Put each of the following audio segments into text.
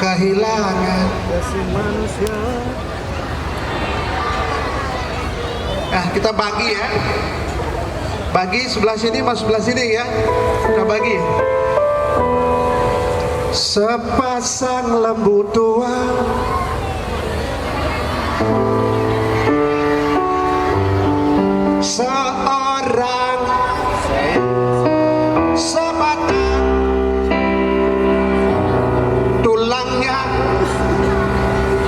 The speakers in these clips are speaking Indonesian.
kehilangan kasih manusia. Nah, kita bagi ya. Bagi sebelah sini mas sebelah sini ya. Kita bagi. Sepasang lembu tua seorang sebatang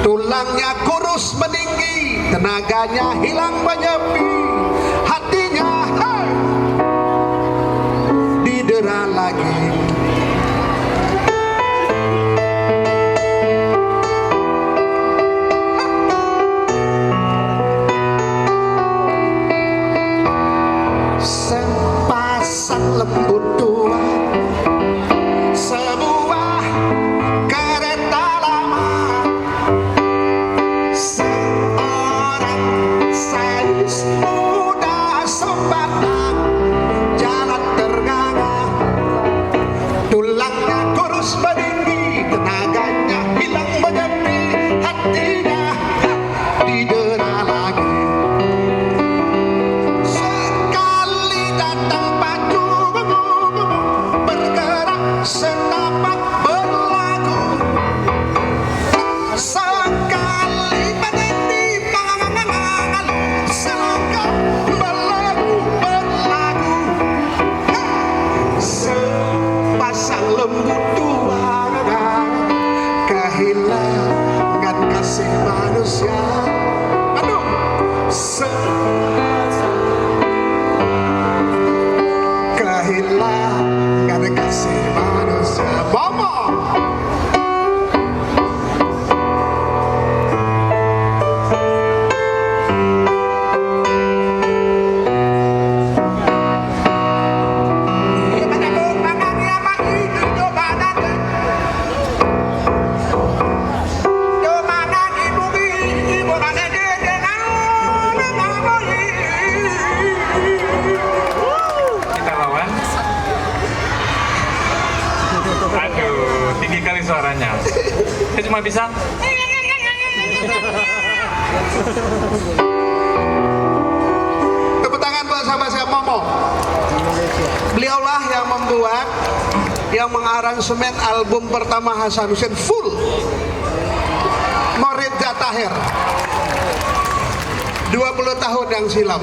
tulangnya kurus meninggi, tenaganya hilang menyepi, hatinya didera lagi. Sepasang lembu tua, sebuah kereta lama, seorang gadis muda sebatang jalan ternganga, tulangnya kurus meninggi, tenaganya hilang menyepi, hatinya didera lagi. Setapak berlagu, sekali meniti mengalu, selangkah berlagu. Sepasang lembu tua kehilangan kasih manusia. Aduh, kehilangan kasih manusia. Bomo. Aduh, tinggi kali suaranya. Saya cuma bisa. Tepuk tangan buat sahabat saya Momo. Beliaulah yang membuat, yang mengaransemen album pertama Hasan Hussein full. Morid Jatahir 20 tahun yang silam.